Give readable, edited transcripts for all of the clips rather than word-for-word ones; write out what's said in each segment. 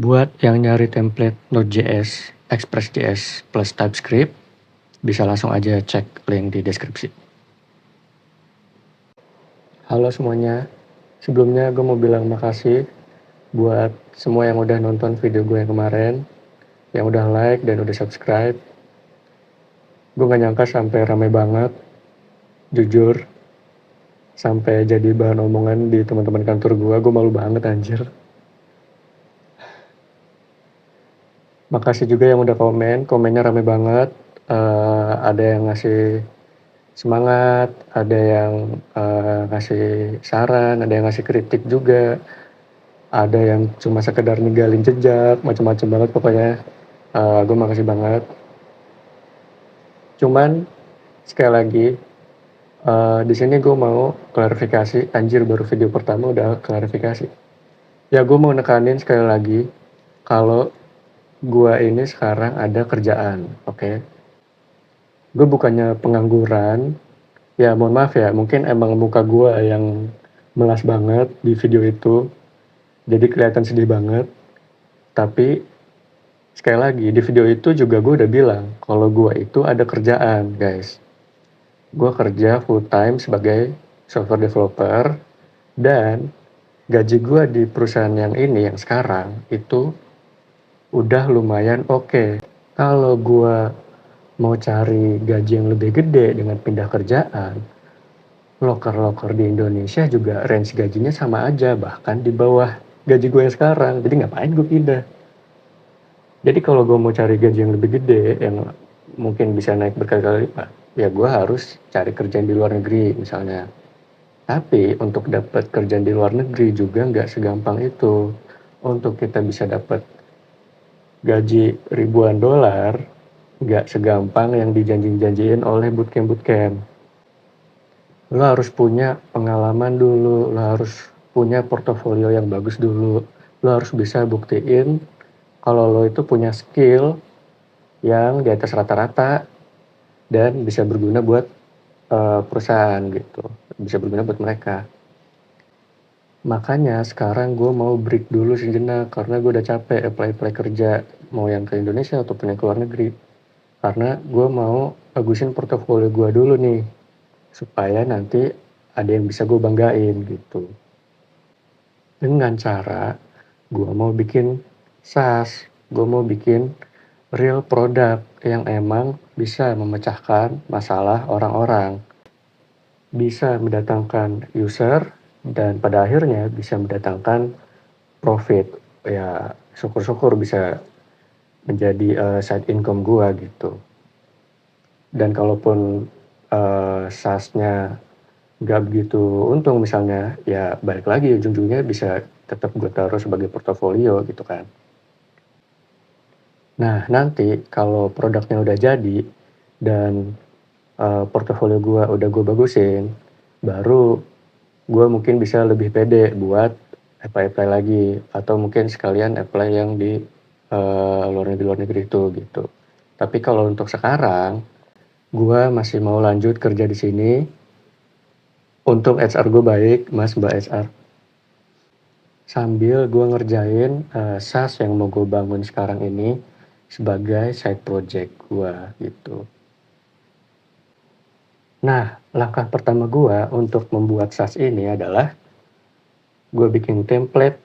Buat yang nyari template Node.js, Express.js plus TypeScript, bisa langsung aja cek link di deskripsi. Halo semuanya, sebelumnya gue mau bilang makasih buat semua yang udah nonton video gue yang kemarin, yang udah like dan udah subscribe. Gue gak nyangka sampai ramai banget, jujur, sampai jadi bahan omongan di teman-teman kantor gue malu banget anjir. Makasih juga yang udah komennya rame banget. Ada yang ngasih semangat, ada yang ngasih saran, ada yang ngasih kritik juga, ada yang cuma sekedar ninggalin jejak, macam-macam banget pokoknya. Gue makasih banget. Cuman sekali lagi, di sini gue mau klarifikasi. Anjir, baru video pertama udah klarifikasi. Ya gue mau nekanin sekali lagi kalau gue ini sekarang ada kerjaan, oke? Gue bukannya pengangguran. Ya mohon maaf ya, mungkin emang muka gue yang melas banget di video itu, jadi kelihatan sedih banget. Tapi sekali lagi, di video itu juga gue udah bilang kalau gue itu ada kerjaan, guys. Gue kerja full time sebagai software developer, dan gaji gue di perusahaan yang ini, yang sekarang, itu udah lumayan oke. Kalau gue mau cari gaji yang lebih gede dengan pindah kerjaan, loker-loker di Indonesia juga range gajinya sama aja, bahkan di bawah gaji gue yang sekarang. Jadi ngapain gue pindah? Jadi kalau gue mau cari gaji yang lebih gede, yang mungkin bisa naik berkali-kali lipat, ya gue harus cari kerjaan di luar negeri misalnya. Tapi untuk dapat kerjaan di luar negeri juga nggak segampang itu. Untuk kita bisa dapat gaji ribuan dolar, nggak segampang yang dijanji-janjiin oleh bootcamp. Lo harus punya pengalaman dulu, lo harus punya portofolio yang bagus dulu, lo harus bisa buktiin kalau lo itu punya skill yang di atas rata-rata dan bisa berguna buat perusahaan gitu, bisa berguna buat mereka. Makanya sekarang gue mau break dulu sejenak karena gue udah capek apply kerja, mau yang ke Indonesia ataupun yang ke luar negeri. Karena gue mau bagusin portofolio gue dulu nih, supaya nanti ada yang bisa gue banggain gitu. Dengan cara gue mau bikin SaaS, gue mau bikin real product yang emang bisa memecahkan masalah orang-orang, bisa mendatangkan user, dan pada akhirnya bisa mendatangkan profit. Ya syukur-syukur bisa menjadi side income gue gitu. Dan kalaupun SaaS-nya nggak begitu untung misalnya, ya balik lagi ujung-ujungnya bisa tetap gue taruh sebagai portofolio gitu kan. Nah nanti kalau produknya udah jadi dan portofolio gue udah gue bagusin, baru gue mungkin bisa lebih pede buat apply lagi, atau mungkin sekalian apply yang di luar negeri itu gitu. Tapi kalau untuk sekarang, gue masih mau lanjut kerja di sini. Untuk HR gue baik, Mas Mbak HR. Sambil gue ngerjain SaaS yang mau gue bangun sekarang ini sebagai side project gue gitu. Nah, langkah pertama gue untuk membuat SaaS ini adalah gue bikin template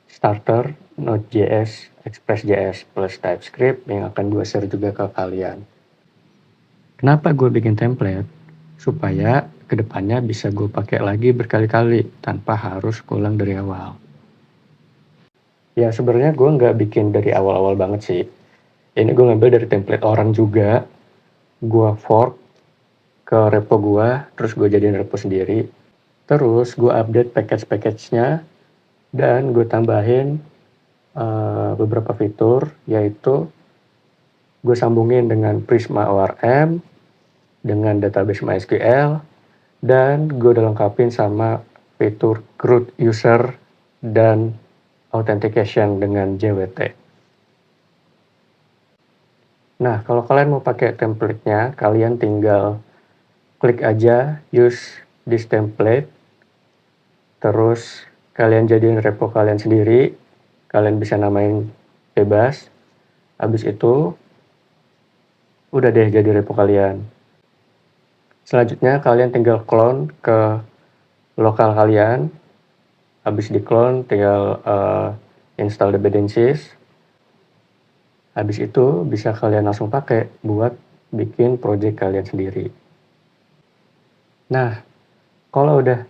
starter Node.js, Express.js plus TypeScript yang akan gue share juga ke kalian. Kenapa gue bikin template? Supaya kedepannya bisa gue pakai lagi berkali-kali tanpa harus ulang dari awal. Ya sebenarnya gue nggak bikin dari awal-awal banget sih. Ini gue ngambil dari template orang juga, gue fork ke repo gue, terus gue jadiin repo sendiri. Terus gue update package-nya dan gue tambahin beberapa fitur, yaitu gue sambungin dengan Prisma ORM, dengan database MySQL, dan gue udah lengkapin sama fitur root user dan authentication dengan JWT. Nah, kalau kalian mau pakai template-nya, kalian tinggal klik aja use this template, terus kalian jadiin repo kalian sendiri, kalian bisa namain bebas. Habis itu udah deh jadi repo kalian. Selanjutnya kalian tinggal clone ke lokal kalian. Habis di clone tinggal install dependencies. Habis itu bisa kalian langsung pakai buat bikin project kalian sendiri. Nah, kalau udah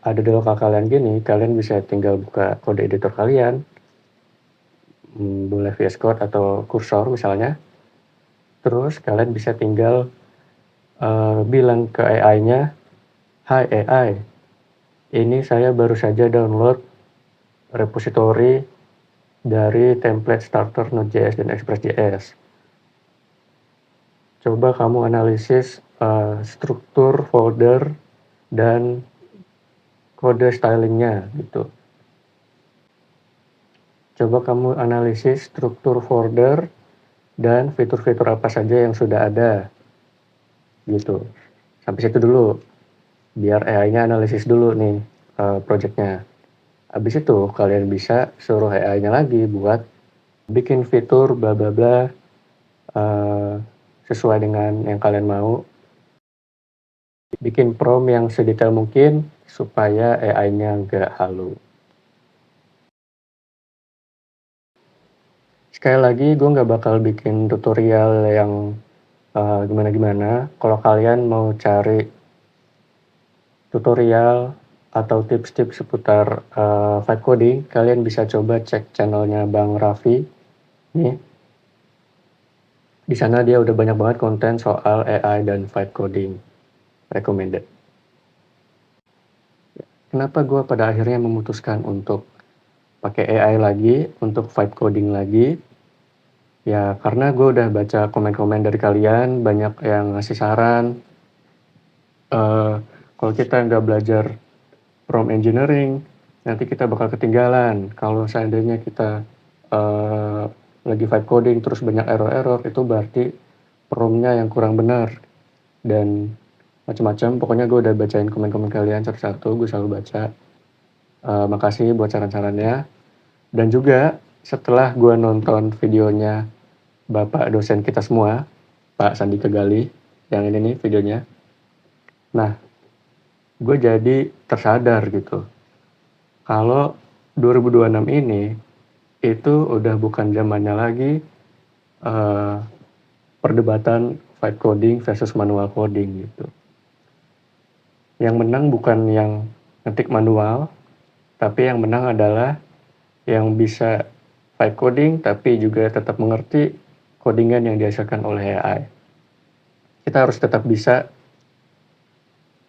ada di lokal kalian gini, kalian bisa tinggal buka kode editor kalian, boleh VS Code atau Cursor misalnya. Terus kalian bisa tinggal bilang ke AI-nya, "Hai AI, ini saya baru saja download repository dari template starter Node.js dan Express.js. Coba kamu analisis struktur folder dan kode stylingnya gitu. Coba kamu analisis struktur folder dan fitur-fitur apa saja yang sudah ada gitu. Sampai situ dulu, biar AI-nya analisis dulu nih projectnya. Habis itu kalian bisa suruh AI-nya lagi buat bikin fitur bla bla bla sesuai dengan yang kalian mau. Bikin prompt yang sedetail mungkin supaya AI-nya nggak halu. Sekali lagi, gue nggak bakal bikin tutorial yang gimana-gimana. Kalau kalian mau cari tutorial atau tips-tips seputar vibe coding, kalian bisa coba cek channelnya Bang Raffi. Nih, di sana dia udah banyak banget konten soal AI dan vibe coding. Recommended. Kenapa gue pada akhirnya memutuskan untuk pakai AI lagi, untuk vibe coding lagi? Ya karena gue udah baca komen-komen dari kalian, banyak yang ngasih saran. Kalau kita nggak belajar prompt engineering, nanti kita bakal ketinggalan. Kalau seandainya kita lagi vibe coding terus banyak error-error, itu berarti promptnya yang kurang benar. Dan macam-macam, pokoknya gue udah bacain komen-komen kalian satu-satu, gue selalu baca. Makasih buat saran-sarannya. Dan juga setelah gue nonton videonya Bapak dosen kita semua, Pak Sandi Kegali, yang ini nih videonya. Nah, gue jadi tersadar gitu, kalau 2026 ini, itu udah bukan zamannya lagi perdebatan vibe coding versus manual coding gitu. Yang menang bukan yang ngetik manual, tapi yang menang adalah yang bisa vibe coding tapi juga tetap mengerti codingan yang dihasilkan oleh AI. Kita harus tetap bisa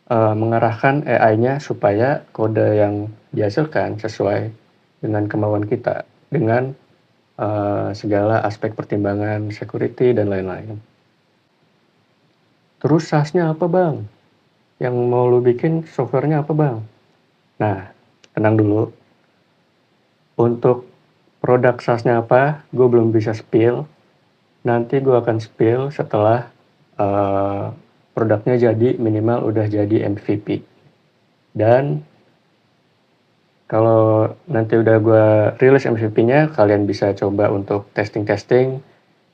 mengarahkan AI-nya supaya kode yang dihasilkan sesuai dengan kemauan kita, dengan segala aspek pertimbangan security dan lain-lain. Terus SaaS-nya apa bang? Yang mau lu bikin software-nya apa bang? Nah, tenang dulu. Untuk produk SaaS-nya apa, gue belum bisa spill. Nanti gue akan spill setelah produknya jadi, minimal udah jadi MVP. Dan kalau nanti udah gue rilis MVP-nya, kalian bisa coba untuk testing-testing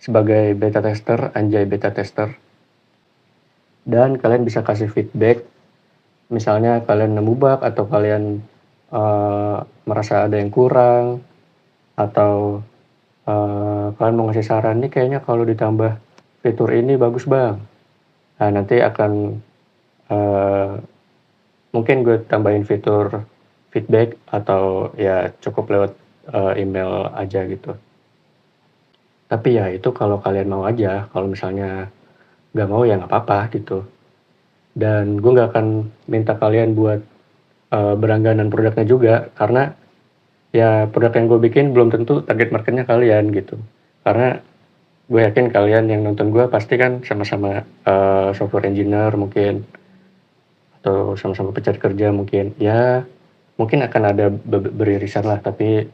sebagai beta tester, anjay beta tester. Dan kalian bisa kasih feedback, misalnya kalian nemu bug atau kalian merasa ada yang kurang, atau kalian mau ngasih saran nih kayaknya kalau ditambah fitur ini bagus bang. Nah nanti akan mungkin gue tambahin fitur feedback atau ya cukup lewat email aja gitu. Tapi ya itu kalau kalian mau aja, kalau misalnya nggak mau ya nggak apa-apa gitu. Dan gue nggak akan minta kalian buat berlangganan produknya juga, karena ya produk yang gue bikin belum tentu target marketnya kalian gitu. Karena gue yakin kalian yang nonton gue pasti kan sama-sama software engineer mungkin, atau sama-sama pencari kerja mungkin. Ya mungkin akan ada beririsan lah, tapi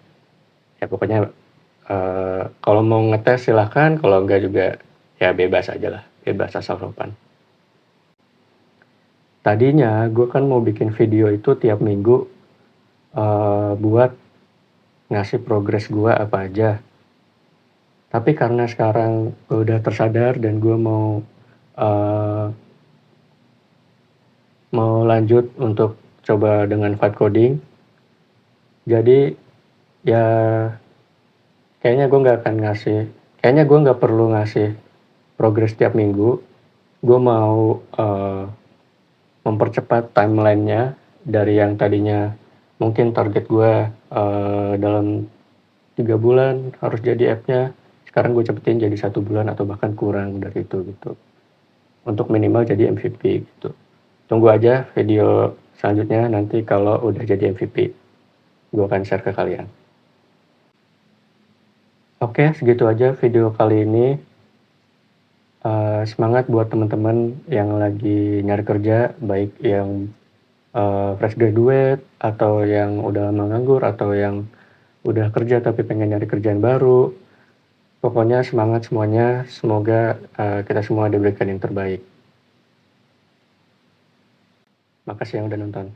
ya pokoknya kalau mau ngetes silahkan, kalau enggak juga ya bebas aja lah, bebas asal sopan. Tadinya gue kan mau bikin video itu tiap minggu buat ngasih progres gue apa aja. Tapi karena sekarang udah tersadar dan gue uh, mau lanjut untuk coba dengan vibe coding, jadi ya kayaknya gue nggak perlu ngasih progres tiap minggu. Gue mau mempercepat timelinenya dari yang tadinya mungkin target gue dalam 3 bulan harus jadi app-nya, sekarang gue cepetin jadi 1 bulan atau bahkan kurang dari itu gitu, untuk minimal jadi MVP gitu. Tunggu aja video selanjutnya, nanti kalau udah jadi MVP gue akan share ke kalian. Oke, segitu aja video kali ini. Semangat buat teman-teman yang lagi nyari kerja, baik yang fresh graduate atau yang udah lama nganggur atau yang udah kerja tapi pengen nyari kerjaan baru. Pokoknya semangat semuanya, semoga kita semua diberikan yang terbaik. Makasih yang udah nonton.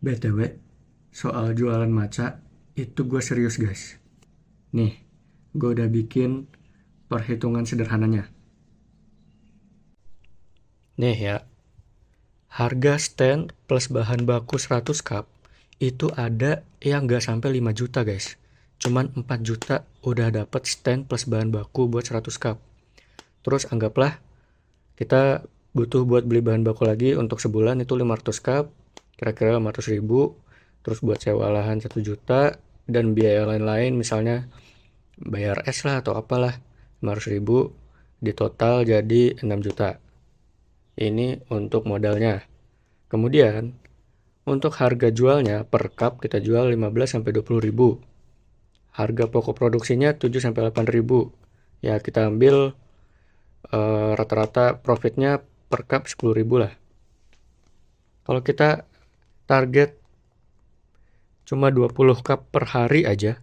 BTW, soal jualan maca, itu gue serius guys. Nih, gue udah bikin perhitungan sederhananya. Nih ya, harga stand plus bahan baku 100 cup itu ada yang nggak sampai 5 juta guys. Cuman 4 juta udah dapet stand plus bahan baku buat 100 cup. Terus anggaplah kita butuh buat beli bahan baku lagi untuk sebulan itu 500 cup, kira-kira 500 ribu. Terus buat sewa lahan 1 juta dan biaya lain-lain, misalnya bayar es lah atau apalah, 500 ribu, di total jadi 6 juta. Ini untuk modalnya. Kemudian untuk harga jualnya per cup kita jual 15-20 ribu. Harga pokok produksinya 7-8 ribu. Ya kita ambil rata-rata profitnya per cup 10 ribu lah. Kalau kita target cuma 20 cup per hari aja,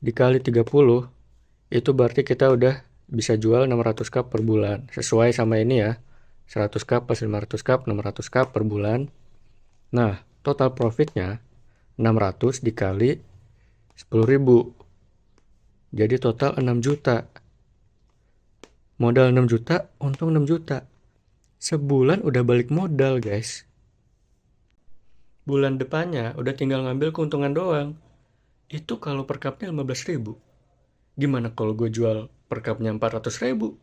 dikali 30, itu berarti kita udah bisa jual 600 cup per bulan. Sesuai sama ini ya, 100 cup plus 500 cup, 600 cup per bulan. Nah, total profitnya 600 dikali 10 ribu. Jadi total 6 juta. Modal 6 juta, untung 6 juta. Sebulan udah balik modal guys. Bulan depannya udah tinggal ngambil keuntungan doang. Itu kalau per cupnya 15 ribu. Gimana kalau gue jual per cupnya 400 ribu?